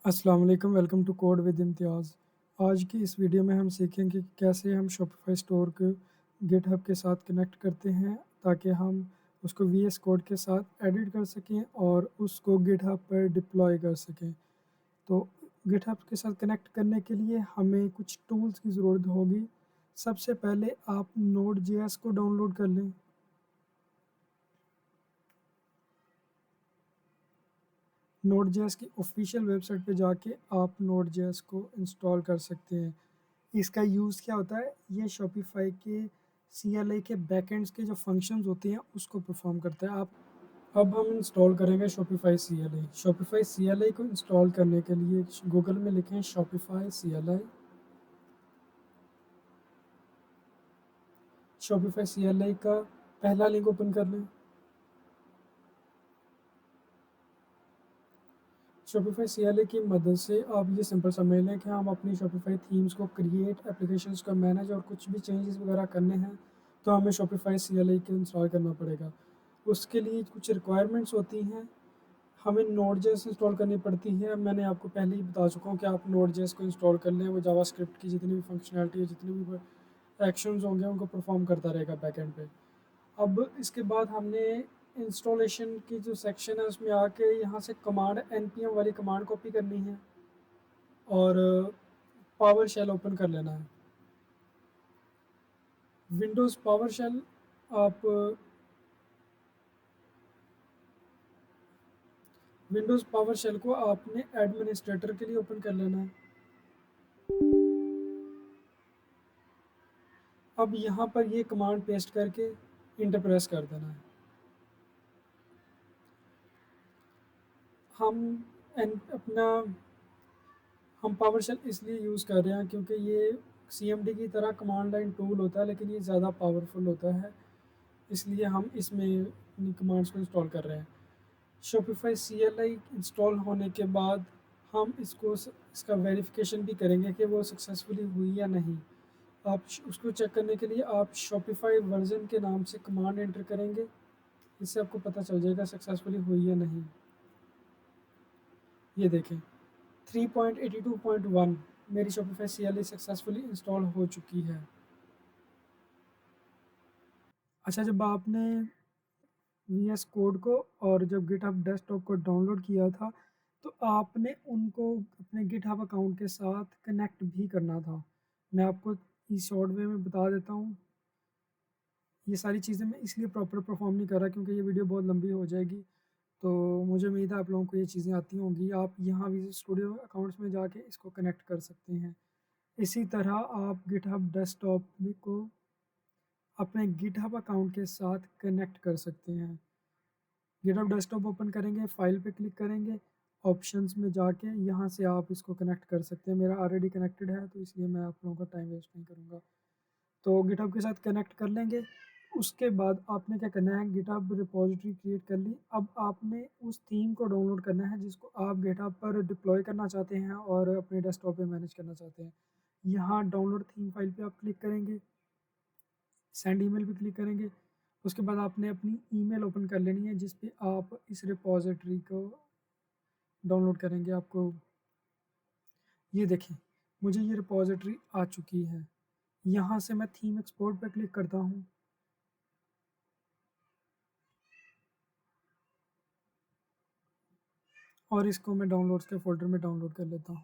अस्सलाम वालेकुम, welcome to code with इम्तियाज़। आज की इस वीडियो में हम सीखेंगे कि कैसे हम शॉपिफ़ाई स्टोर को गिटहब के साथ कनेक्ट करते हैं ताकि हम उसको वीएस कोड के साथ एडिट कर सकें और उसको गिटहब पर डिप्लॉय कर सकें। तो गिटहब के साथ कनेक्ट करने के लिए हमें कुछ टूल्स की ज़रूरत होगी। सबसे पहले आप नोड जेएस को डाउनलोड कर लें। नोड जेएस की ऑफिशियल वेबसाइट पे जाके आप नोड जेएस को इंस्टॉल कर सकते हैं। इसका यूज़ क्या होता है? ये शॉपिफ़ाई के सीएलआई के बैकएंड्स के जो फंक्शंस होते हैं उसको परफॉर्म करता है। आप अब हम इंस्टॉल करेंगे शॉपिफ़ाई सीएलआई। शॉपिफ़ाई सीएलआई को इंस्टॉल करने के लिए गूगल में लिखें शॉपिफ़ाई सीएलआई। शॉपिफ़ाई सीएलआई का पहला लिंक ओपन कर लें। शॉपिफ़ाई सीएलआई की मदद से आप ये सिंपल समझ लें कि हम अपनी शॉपिफ़ाई थीम्स को क्रिएट, एप्लीकेशंस को मैनेज और कुछ भी चेंजेस वगैरह करने हैं तो हमें शॉपिफ़ाई सीएलआई को इंस्टॉल करना पड़ेगा। उसके लिए कुछ रिक्वायरमेंट्स होती हैं। हमें नोड.जेएस इंस्टॉल करनी पड़ती है। मैंने आपको पहले ही बता चुका हूँ कि आप नोड.जेएस को इंस्टॉल कर लें। वो जावास्क्रिप्ट की जितनी भी फंक्शनैलिटी है, जितने भी एक्शंस होंगे उनको परफॉर्म करता रहेगा बैकएंड पे। अब इसके बाद हमने इंस्टॉलेशन की जो सेक्शन है उसमें आके यहाँ से कमांड npm वाली कमांड कॉपी करनी है और पावर शेल ओपन कर लेना है। विंडोज़ पावर शेल आप विंडोज़ पावर शेल को आपने एडमिनिस्ट्रेटर के लिए ओपन कर लेना है। अब यहाँ पर ये कमांड पेस्ट करके इंटर प्रेस कर देना है। हम अपना हम पावर शेल इसलिए यूज़ कर रहे हैं क्योंकि ये सीएमडी की तरह कमांड लाइन टूल होता है, लेकिन ये ज़्यादा पावरफुल होता है, इसलिए हम इसमें अपनी कमांड्स को इंस्टॉल कर रहे हैं। शॉपिफ़ाई सीएलआई इंस्टॉल होने के बाद हम इसका वेरिफिकेशन भी करेंगे कि वो सक्सेसफुली हुई या नहीं। आप उसको चेक करने के लिए आप शॉपिफ़ाई वर्जन के नाम से कमांड एंटर करेंगे। इससे आपको पता चल जाएगा सक्सेसफुली हुई या नहीं। ये देखें 3.82.1 मेरी शॉपिफ़ाई सीएलआई सक्सेसफुली इंस्टॉल हो चुकी है। अच्छा, जब आपने वीएस कोड को और जब गिटहब डेस्कटॉप को डाउनलोड किया था तो आपने उनको अपने गिटहब अकाउंट के साथ कनेक्ट भी करना था। मैं आपको इस शॉर्ट वे में बता देता हूँ। ये सारी चीज़ें मैं इसलिए प्रॉपर परफॉर्म नहीं कर रहा क्योंकि ये वीडियो बहुत लंबी हो जाएगी। तो मुझे उम्मीद है आप लोगों को ये चीज़ें आती होंगी। आप यहाँ विजुअल स्टूडियो अकाउंट्स में जाके इसको कनेक्ट कर सकते हैं। इसी तरह आप गिटहब डेस्कटॉप को अपने गिटहब अकाउंट के साथ कनेक्ट कर सकते हैं। गिटहब डेस्कटॉप ओपन करेंगे, फाइल पे क्लिक करेंगे, ऑप्शंस में जाके यहाँ से आप इसको कनेक्ट कर सकते हैं। मेरा ऑलरेडी कनेक्टेड है तो इसलिए मैं आप लोगों का टाइम वेस्ट नहीं करूँगा। तो गिटहब के साथ कनेक्ट कर लेंगे। उसके बाद आपने क्या करना है, गिटहब रिपॉजिटरी क्रिएट कर ली। अब आपने उस थीम को डाउनलोड करना है जिसको आप गिटहब पर डिप्लॉय करना चाहते हैं और अपने डेस्कटॉप पे मैनेज करना चाहते हैं। यहाँ डाउनलोड थीम फाइल पे आप क्लिक करेंगे, सेंड ईमेल पे क्लिक करेंगे। उसके बाद आपने अपनी ईमेल ओपन कर लेनी है जिस पे आप इस रिपॉजिटरी को डाउनलोड करेंगे। आपको ये देखें, मुझे ये रिपॉजिटरी आ चुकी है। यहाँ से मैं थीम एक्सपोर्ट पे क्लिक करता हूँ और इसको मैं डाउनलोड्स के फ़ोल्डर में डाउनलोड कर लेता हूँ।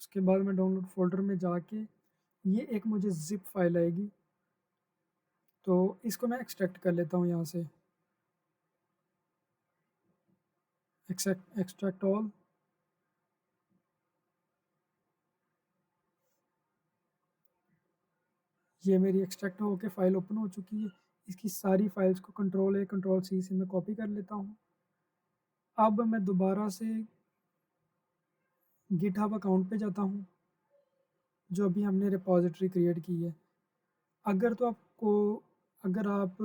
उसके बाद मैं डाउनलोड फ़ोल्डर में जाके ये एक मुझे ज़िप फाइल आएगी, तो इसको मैं एक्सट्रैक्ट कर लेता हूँ यहाँ से। Extract all. ये मेरी एक्सट्रैक्ट होकर फ़ाइल ओपन हो चुकी है। इसकी सारी फाइल्स को कंट्रोल A कंट्रोल C से मैं कॉपी कर लेता हूँ। अब मैं दोबारा से गिटहब अकाउंट पे जाता हूँ जो अभी हमने रिपॉजिटरी क्रिएट की है। अगर तो आपको अगर आप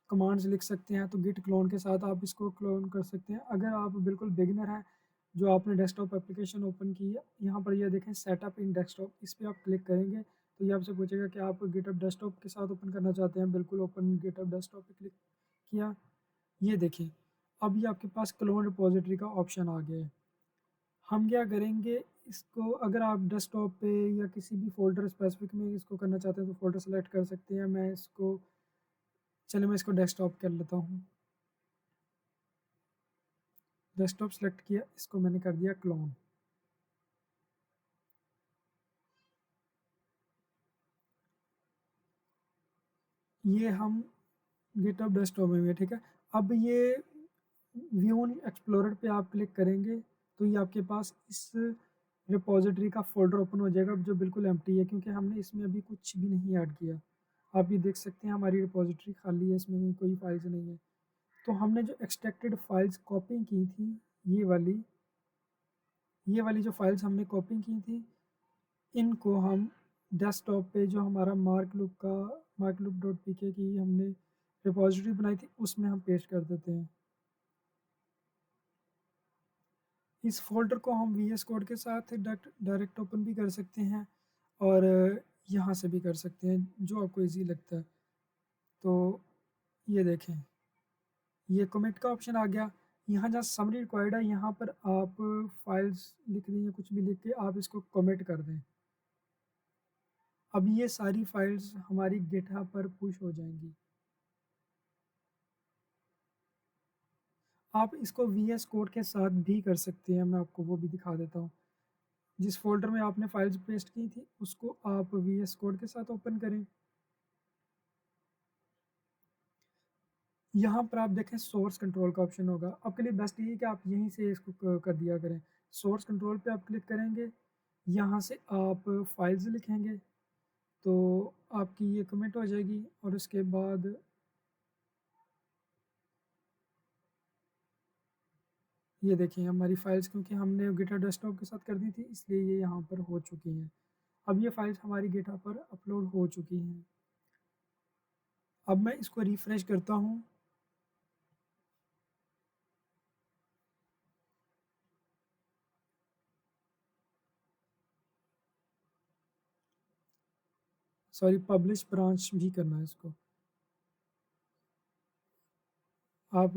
कमांड्स लिख सकते हैं तो गिट क्लोन के साथ आप इसको क्लोन कर सकते हैं। अगर आप बिल्कुल बिगिनर हैं, जो आपने डेस्कटॉप एप्लीकेशन ओपन की है, यहाँ पर ये देखें सेटअप इन डेस्कटॉप, इस पर आप क्लिक करेंगे तो ये आपसे पूछेगा कि आप गिटहब डेस्कटॉप के साथ ओपन करना चाहते हैं। बिल्कुल ओपन गिटहब डेस्कटॉप पे क्लिक किया। ये देखें, अब ये आपके पास क्लोन रिपॉजिटरी का ऑप्शन आ गया है। हम क्या करेंगे, इसको अगर आप डेस्कटॉप पे या किसी भी फ़ोल्डर स्पेसिफ़िक में इसको करना चाहते हैं तो फ़ोल्डर सेलेक्ट कर सकते हैं। मैं इसको डेस्कटॉप कर लेता हूँ। डेस्कटॉप सेलेक्ट किया, इसको मैंने कर दिया क्लोन। ये हम गिटहब डेस्कटॉप में भी है, ठीक है। अब ये व्यू इन एक्सप्लोरर पे आप क्लिक करेंगे तो ये आपके पास इस रिपॉजिटरी का फ़ोल्डर ओपन हो जाएगा जो बिल्कुल एम्प्टी है, क्योंकि हमने इसमें अभी कुछ भी नहीं ऐड किया। आप ये देख सकते हैं हमारी रिपॉजिटरी खाली है, इसमें कोई फाइल्स नहीं है। तो हमने जो एक्सट्रैक्टेड फाइल्स कॉपी की थी, ये वाली जो फाइल्स हमने कॉपी की थी, इनको हम डेस्कटॉप पे जो हमारा मार्कलुक डॉट पीके की हमने रिपॉजिटरी बनाई थी उसमें हम पेस्ट कर देते हैं। इस फ़ोल्डर को हम वीएस कोड के साथ डायरेक्ट ओपन भी कर सकते हैं और यहाँ से भी कर सकते हैं, जो आपको ईज़ी लगता है। तो ये देखें, ये कमिट का ऑप्शन आ गया। यहाँ जहाँ समरी रिक्वायर्ड है, यहाँ पर आप फाइल्स लिख दें या कुछ भी लिख के आप इसको कमिट कर दें। अब ये सारी फाइल्स हमारी गिटहब पर पुश हो जाएंगी। आप इसको वीएस कोड के साथ भी कर सकते हैं, मैं आपको वो भी दिखा देता हूँ। जिस फोल्डर में आपने फाइल्स पेस्ट की थी उसको आप वीएस कोड के साथ ओपन करें। यहाँ पर आप देखें सोर्स कंट्रोल का ऑप्शन होगा। आपके लिए बेस्ट ये है कि आप यहीं से इसको कर दिया करें। सोर्स कंट्रोल पे आप क्लिक करेंगे, यहाँ से आप फाइल्स लिखेंगे तो आपकी ये कमिट हो जाएगी। और उसके बाद ये देखिए हमारी फाइल्स, क्योंकि हमने गिटहब डेस्कटॉप के साथ कर दी थी इसलिए ये यहाँ पर हो चुकी हैं। अब ये फाइल्स हमारी गिटहब पर अपलोड हो चुकी हैं। अब मैं इसको रिफ्रेश करता हूँ। सॉरी, पब्लिश ब्रांच भी करना है इसको। आप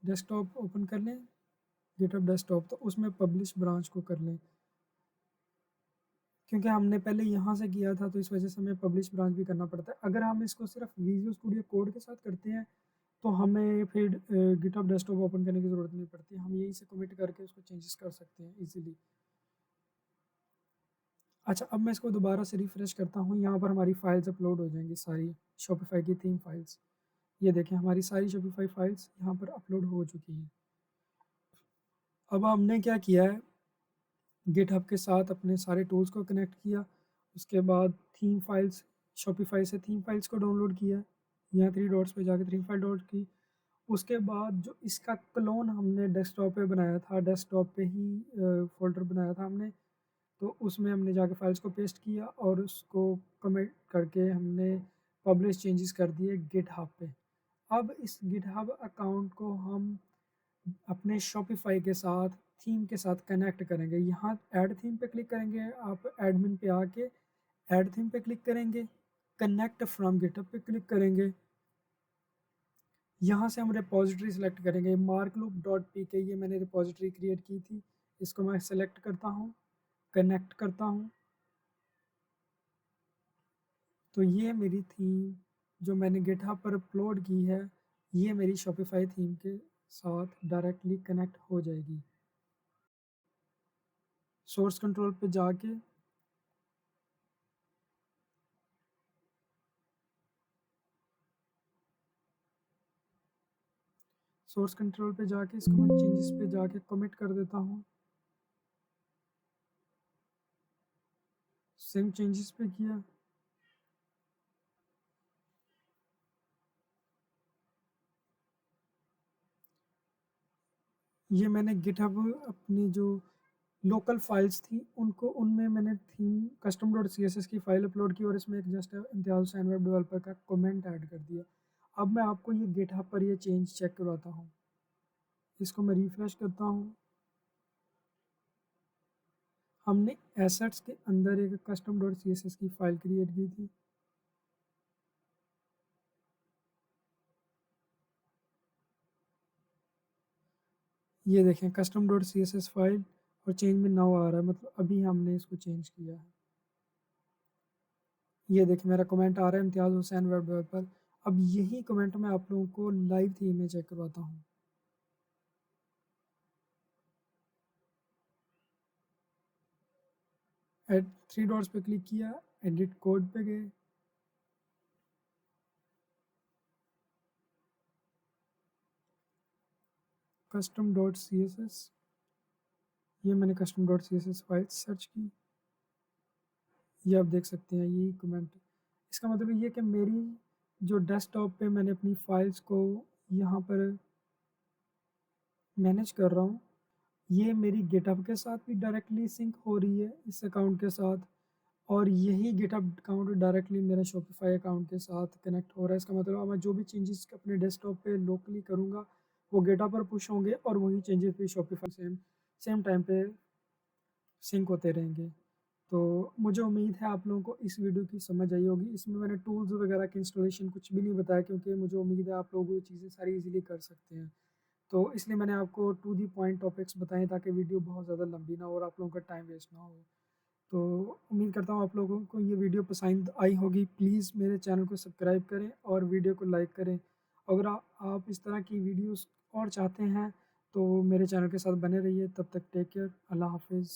डेस्कटॉप ओपन कर लें, गिटहब डेस्कटॉप, तो उसमें पब्लिश ब्रांच को कर लें। क्योंकि हमने पहले यहाँ से किया था तो इस वजह से हमें पब्लिश ब्रांच भी करना पड़ता है। अगर हम इसको सिर्फ विजुअल स्टूडियो कोड के साथ करते हैं तो हमें फिर गिटहब डेस्कटॉप ओपन करने की ज़रूरत नहीं पड़ती, हम यहीं से कमिट करके उसको चेंजेस कर सकते हैं इजीली। अच्छा, अब मैं इसको दोबारा से रिफ्रेश करता हूँ। यहाँ पर हमारी फाइल्स अपलोड हो जाएंगी सारी शॉपिफाई की थीम फाइल्स। ये देखें हमारी सारी शॉपिफाई फाइल्स यहाँ पर अपलोड हो चुकी हैं। अब हमने क्या किया है, गिटहब के साथ अपने सारे टूल्स को कनेक्ट किया। उसके बाद थीम फाइल्स, शॉपिफाई से थीम फाइल्स को डाउनलोड किया। यहाँ 3 डॉट्स पे जाके थीम फाइल डाउनलोड की। उसके बाद जो इसका क्लोन हमने डेस्कटॉप पे बनाया था, डेस्कटॉप पे ही फ़ोल्डर बनाया था हमने, तो उसमें हमने जाके फाइल्स को पेस्ट किया और उसको कमिट करके हमने पब्लिश चेंजेस कर दिए गिटहब पे। अब इस गिटहब अकाउंट को हम अपने शॉपिफाई के साथ थीम के साथ कनेक्ट करेंगे। यहाँ ऐड थीम पे क्लिक करेंगे, आप एडमिन पे आके ऐड थीम पे क्लिक करेंगे, कनेक्ट फ्रॉम गिटहब पे क्लिक करेंगे। यहाँ से हम रिपॉजिटरी सेलेक्ट करेंगे, मार्कलुक डॉट पी के, ये मैंने रिपॉजिटरी क्रिएट की थी। इसको मैं सेलेक्ट करता हूँ, कनेक्ट करता हूँ। तो ये मेरी थीम जो मैंने गिटहब पर अपलोड की है, ये मेरी शॉपिफाई थीम के साथ डायरेक्टली कनेक्ट हो जाएगी। सोर्स कंट्रोल पे जाके सोर्स कंट्रोल पे जाके इसको मैं चेंजेस पे जाके कमिट कर देता हूँ। सेम चेंजेस पे किया। ये मैंने गिटहब अपनी जो लोकल फाइल्स थी उनको, उनमें मैंने theme custom dot C S S की फ़ाइल अपलोड की और इसमें एक just Imtiaz Hussain web developer का कमेंट ऐड कर दिया। अब मैं आपको ये गिटहब पर ये चेंज चेक करवाता हूँ। इसको मैं रिफ्रेश करता हूँ। हमने एसेट्स के अंदर एक custom dot C S S की फ़ाइल क्रिएट की थी। ये देखें custom dot C S S file, और चेंज में नाउ आ रहा है, मतलब अभी हमने इसको चेंज किया है। ये देखिए मेरा कमेंट आ रहा है इम्तियाज़ हुसैन वेब डेवलपर। अब यही कमेंट मैं आप लोगों को लाइव थीम में चेक करवाता हूँ। एड 3 डॉट्स पे क्लिक किया, एडिट कोड पे गए, custom dot C S S, ये मैंने custom dot C S S file search की। ये आप देख सकते हैं यही कमेंट। इसका मतलब ये है कि मेरी जो डेस्कटॉप पे मैंने अपनी फाइल्स को यहाँ पर मैनेज कर रहा हूँ, ये मेरी गिटहब के साथ भी डायरेक्टली सिंक हो रही है इस अकाउंट के साथ, और यही गिटहब अकाउंट डायरेक्टली मेरे शॉपिफाई अकाउंट के साथ कनेक्ट हो रहा है। इसका मतलब मैं जो भी चेंजेस अपने डेस्कटॉप पे लोकली करूँगा वो गिटहब पर पुश होंगे, और वही चेंजेस भी शॉपिफाई सेम सेम टाइम पे सिंक होते रहेंगे। तो मुझे उम्मीद है आप लोगों को इस वीडियो की समझ आई होगी। इसमें मैंने टूल्स वगैरह की इंस्टॉलेशन कुछ भी नहीं बताया, क्योंकि मुझे उम्मीद है आप लोग ये चीज़ें सारी इजीली कर सकते हैं। तो इसलिए मैंने आपको टू दी पॉइंट टॉपिक्स बताएं, ताकि वीडियो बहुत ज़्यादा लंबी ना हो और आप लोगों का टाइम वेस्ट ना हो। तो उम्मीद करता हूँ आप लोगों को ये वीडियो पसंद आई होगी। प्लीज़ मेरे चैनल को सब्सक्राइब करें और वीडियो को लाइक करें। अगर आप इस तरह की वीडियोस और चाहते हैं तो मेरे चैनल के साथ बने रहिए। तब तक टेक केयर, अल्लाह हाफिज़।